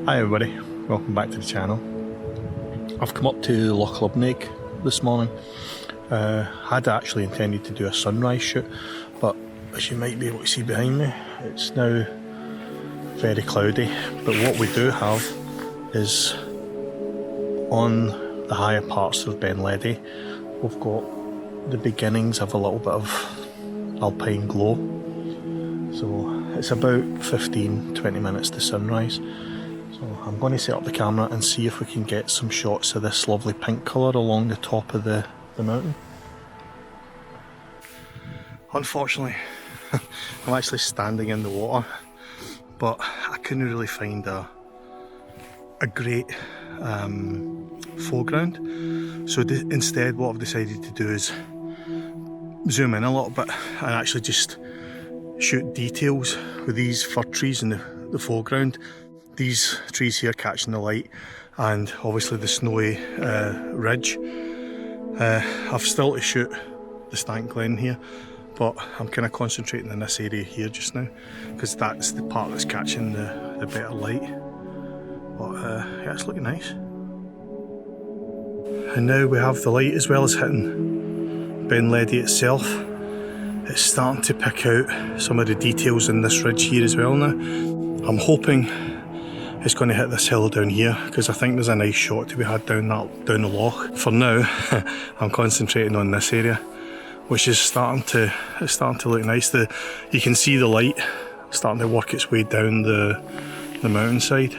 Hi everybody, welcome back to the channel. I've come up to Loch Lubnaig this morning. Had actually intended to do a sunrise shoot, but as you might be able to see behind me, it's now very cloudy. But what we do have is, on the higher parts of Ben Ledi, we've got the beginnings of a little bit of alpine glow. So it's about 15-20 minutes to sunrise. So I'm going to set up the camera and see if we can get some shots of this lovely pink colour along the top of the mountain. Unfortunately, I'm actually standing in the water, but I couldn't really find a great foreground. So instead what I've decided to do is zoom in a little bit and actually just shoot details with these fir trees in the foreground. These trees here catching the light, and obviously the snowy ridge. I've still to shoot the Stank Glen here, but I'm kind of concentrating in this area here just now because that's the part that's catching the better light. But yeah, it's looking nice. And now we have the light as well as hitting Ben Ledi itself. It's starting to pick out some of the details in this ridge here as well now. I'm hoping it's going to hit this hill down here because I think there's a nice shot to be had down the loch. For now, I'm concentrating on this area, which is starting to look nice. You can see the light starting to work its way down the mountainside.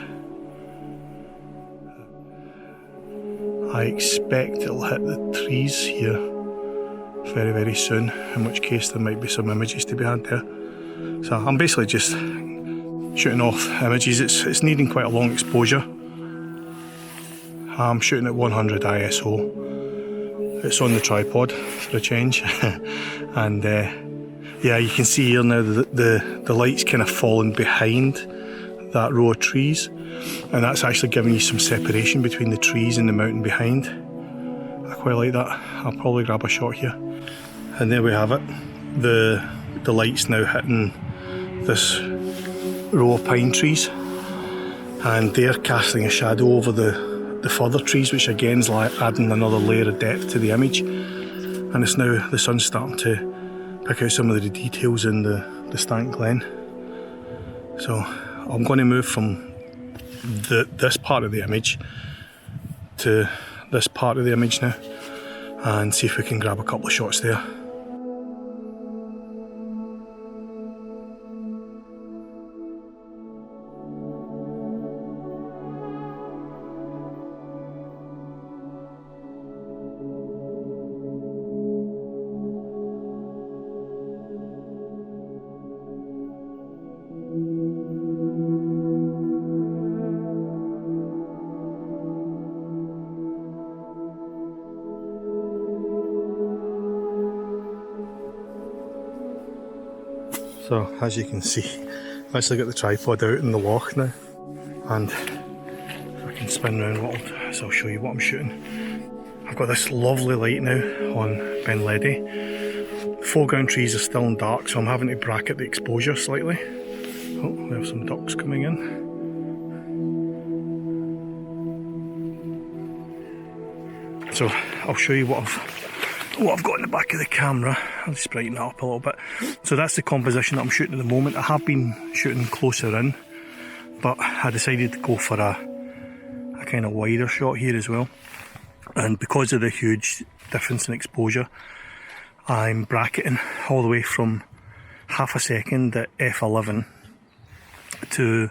I expect it'll hit the trees here very, very soon, in which case there might be some images to be had there. So I'm basically just shooting off images. It's needing quite a long exposure. I'm shooting at 100 ISO. It's on the tripod for a change. And yeah, you can see here now the light's kind of falling behind that row of trees, and that's actually giving you some separation between the trees and the mountain behind. I quite like that. I'll probably grab a shot here. And there we have it. The light's now hitting this row of pine trees, and they're casting a shadow over the further trees, which again is like adding another layer of depth to the image. And it's now the sun's starting to pick out some of the details in the Stank Glen. So I'm going to move from this part of the image to this part of the image now and see if we can grab a couple of shots there. So as you can see, I've actually got the tripod out in the loch now, and if I can spin around, so I'll show you what I'm shooting. I've got this lovely light now on Ben Ledi. The foreground trees are still in dark, so I'm having to bracket the exposure slightly. Oh, we have some ducks coming in. So I'll show you what I've got in the back of the camera. I'll just brighten that up a little bit. So that's the composition that I'm shooting at the moment. I have been shooting closer in, but I decided to go for a kind of wider shot here as well. And because of the huge difference in exposure, I'm bracketing all the way from half a second at f11 to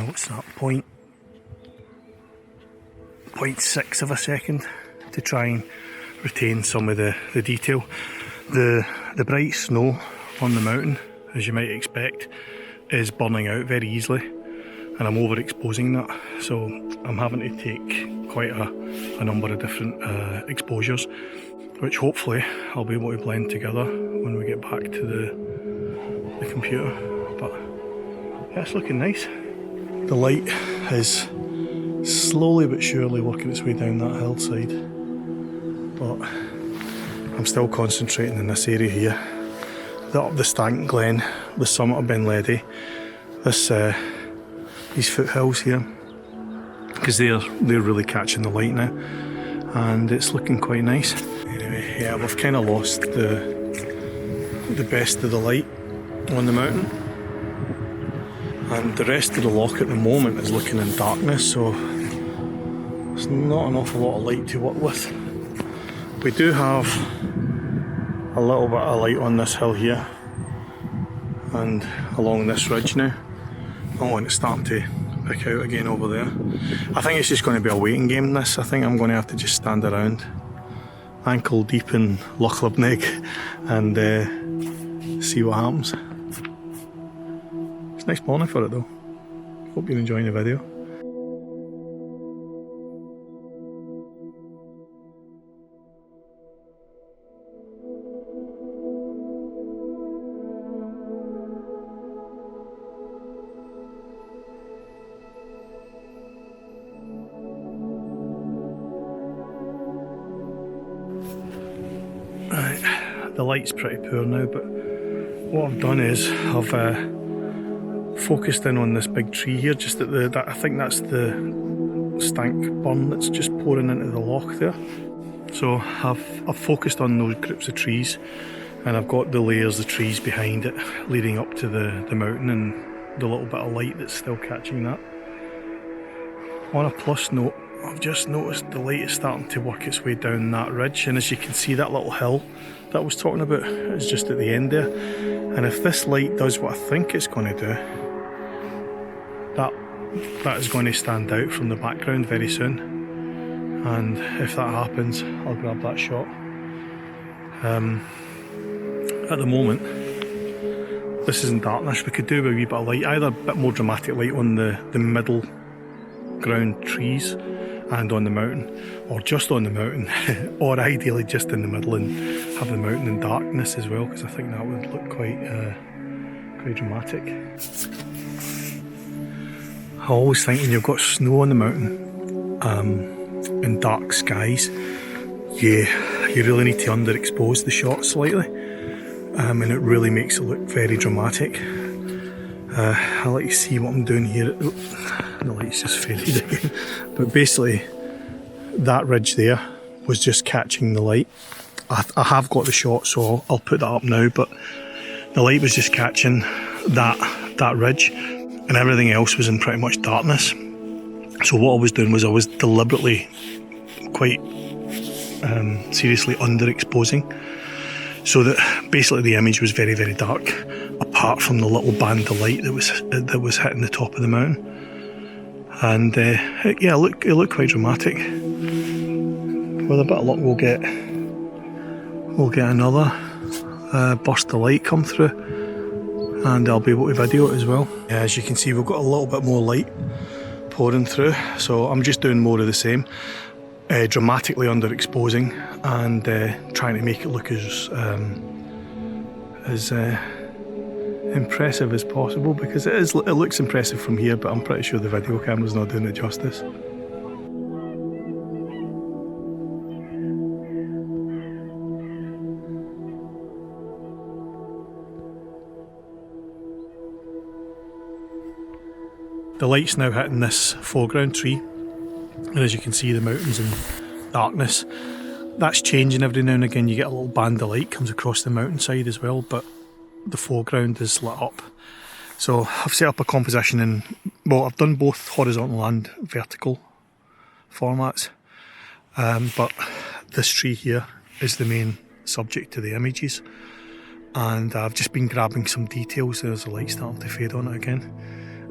what's that, 0.6 of a second, to try and retain some of the detail. The bright snow on the mountain, as you might expect, is burning out very easily, and I'm overexposing that, so I'm having to take quite a number of different exposures, which hopefully I'll be able to blend together when we get back to the computer. But yeah, it's looking nice. The light is slowly but surely working its way down that hillside, but I'm still concentrating in this area here. Up the Stank Glen, the summit of Ben Ledi. This foothills here, because they're really catching the light now, and it's looking quite nice. Anyway, yeah, we've kind of lost the best of the light on the mountain, and the rest of the loch at the moment is looking in darkness, so there's not an awful lot of light to work with. We do have a little bit of light on this hill here and along this ridge now. Oh, and it's starting to pick out again over there. I think it's just going to be a waiting game, this. I think I'm going to have to just stand around ankle deep in Loch Lubnaig and see what happens. It's a nice morning for it though. Hope you're enjoying the video. Right, the light's pretty poor now, but what I've done is I've focused in on this big tree here, just at I think that's the stank burn that's just pouring into the loch there. So I've focused on those groups of trees, and I've got the layers of trees behind it leading up to the mountain and the little bit of light that's still catching that. On a plus note, I've just noticed the light is starting to work its way down that ridge, and as you can see, that little hill that I was talking about is just at the end there. And if this light does what I think it's going to do, that is going to stand out from the background very soon. And if that happens, I'll grab that shot. At the moment, this is in darkness. We could do a wee bit of light, either a bit more dramatic light on the middle ground trees and on the mountain, or just on the mountain, or ideally just in the middle and have the mountain in darkness as well, because I think that would look quite dramatic. I always think when you've got snow on the mountain and dark skies, you really need to underexpose the shot slightly, and it really makes it look very dramatic. I'll let you see what I'm doing here. The light's just faded again. But basically, that ridge there was just catching the light. I have got the shot, so I'll put that up now, but the light was just catching that ridge, and everything else was in pretty much darkness. So what I was doing was I was deliberately quite seriously underexposing, so that basically the image was very, very dark, apart from the little band of light that was hitting the top of the mountain. And yeah, it looked quite dramatic. With a bit of luck, we'll get another burst of light come through, and I'll be able to video it as well. Yeah, as you can see, we've got a little bit more light pouring through, so I'm just doing more of the same, dramatically underexposing and trying to make it look as impressive as possible, because it looks impressive from here, but I'm pretty sure the video camera's not doing it justice. The light's now hitting this foreground tree, and as you can see, the mountain's in darkness. That's changing every now and again. You get a little band of light comes across the mountainside as well, but the foreground is lit up. So I've set up a composition in, well, I've done both horizontal and vertical formats, but this tree here is the main subject to the images, and I've just been grabbing some details. There's a light starting to fade on it again.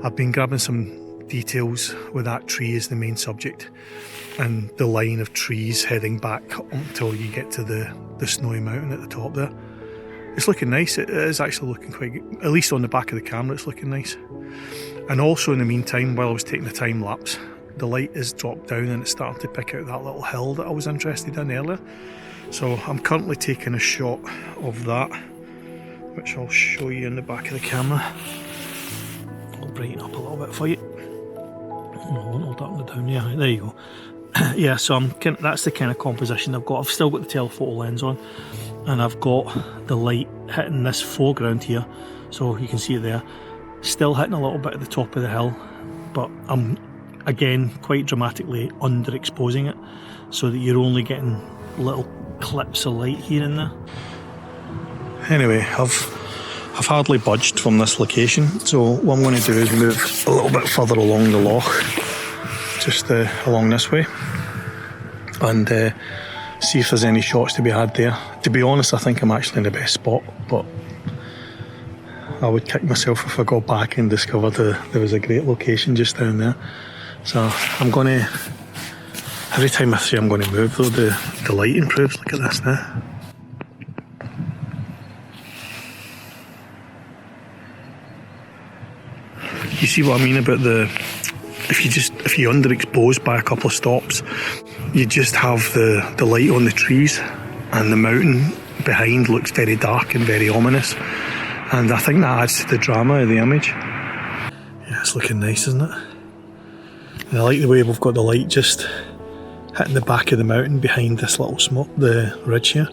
I've been grabbing some details with that tree as the main subject, and the line of trees heading back until you get to the snowy mountain at the top there. It's looking nice. It is actually looking quite good. At least on the back of the camera, it's looking nice. And also in the meantime, while I was taking the time lapse, the light is dropped down and it's starting to pick out that little hill that I was interested in earlier. So I'm currently taking a shot of that, which I'll show you in the back of the camera. I'll brighten up a little bit for you. I'll darken it down. Yeah, there you go. Yeah, so that's the kind of composition I've got. I've still got the telephoto lens on, and I've got the light hitting this foreground here, so you can see it there, still hitting a little bit at the top of the hill, but I'm again quite dramatically underexposing it so that you're only getting little clips of light here and there. Anyway, I've hardly budged from this location, so what I'm going to do is move a little bit further along the loch, just along this way, and see if there's any shots to be had there. To be honest, I think I'm actually in the best spot, but I would kick myself if I got back and discovered there was a great location just down there. So I'm going to, every time I say I'm going to move though, the light improves. Look at this now. You see what I mean about if you underexpose by a couple of stops, you just have the light on the trees and the mountain behind looks very dark and very ominous, and I think that adds to the drama of the image. Yeah, it's looking nice, isn't it? And I like the way we've got the light just hitting the back of the mountain behind this little the ridge here.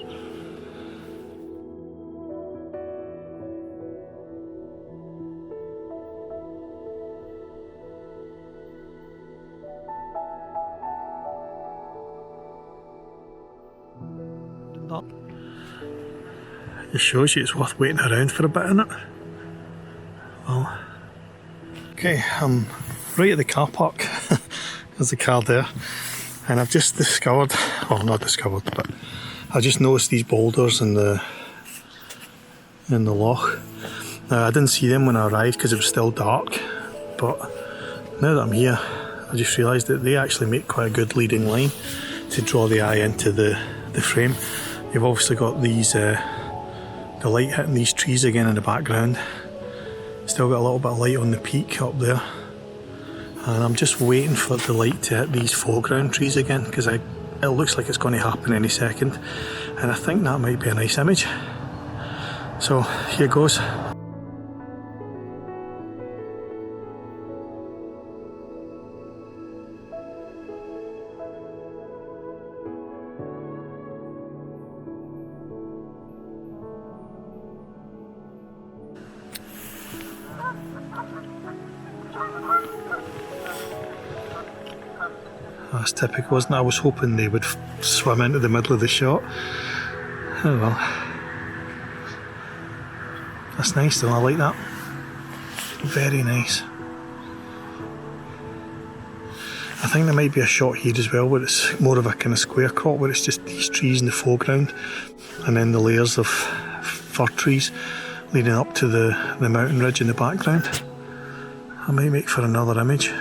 It shows you it's worth waiting around for a bit, isn't it? Well, okay, I'm right at the car park. There's the car there, and I've just discovered, well, not discovered, but I just noticed these boulders in the loch. Now, I didn't see them when I arrived because it was still dark, but now that I'm here, I just realised that they actually make quite a good leading line to draw the eye into the frame. You've obviously got these the light hitting these trees again in the background. Still got a little bit of light on the peak up there, and I'm just waiting for the light to hit these foreground trees again, because it looks like it's going to happen any second, and I think that might be a nice image. So here goes. That's typical, isn't it? I was hoping they would swim into the middle of the shot. Oh well. That's nice though, I like that. Very nice. I think there might be a shot here as well where it's more of a kind of square crop, where it's just these trees in the foreground and then the layers of fir trees leading up to the mountain ridge in the background. I might make for another image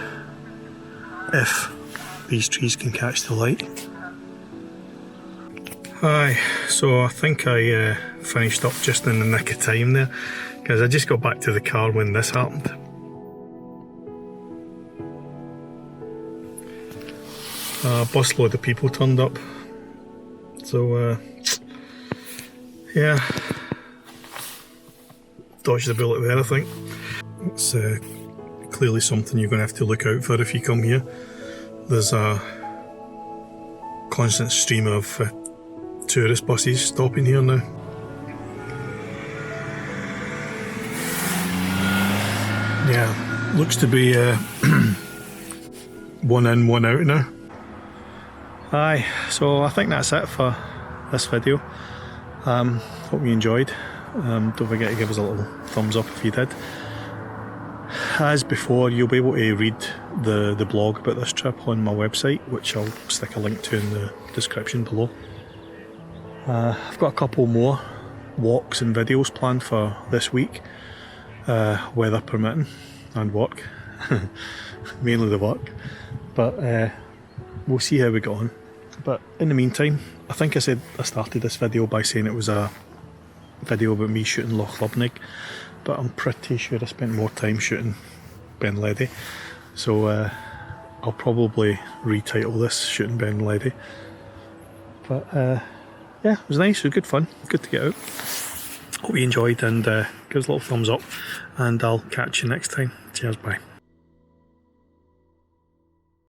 if these trees can catch the light. Hi, so I think I finished up just in the nick of time there, because I just got back to the car when this happened. A busload of people turned up, so yeah, dodged the bullet there I think. It's clearly something you're going to have to look out for if you come here. There's a constant stream of tourist buses stopping here now. Yeah, looks to be one in, one out now. Aye, so I think that's it for this video. Hope you enjoyed. Don't forget to give us a little thumbs up if you did. As before, you'll be able to read the blog about this trip on my website, which I'll stick a link to in the description below. I've got a couple more walks and videos planned for this week, weather permitting, and work. Mainly the work, but we'll see how we get on. But in the meantime, I think I said I started this video by saying it was a video about me shooting Loch Lubnaig, but I'm pretty sure I spent more time shooting Ben Ledi, so I'll probably retitle this Shooting Ben Ledi. But yeah, it was nice, it was good fun, good to get out. Hope you enjoyed, and give us a little thumbs up, and I'll catch you next time. Cheers, bye.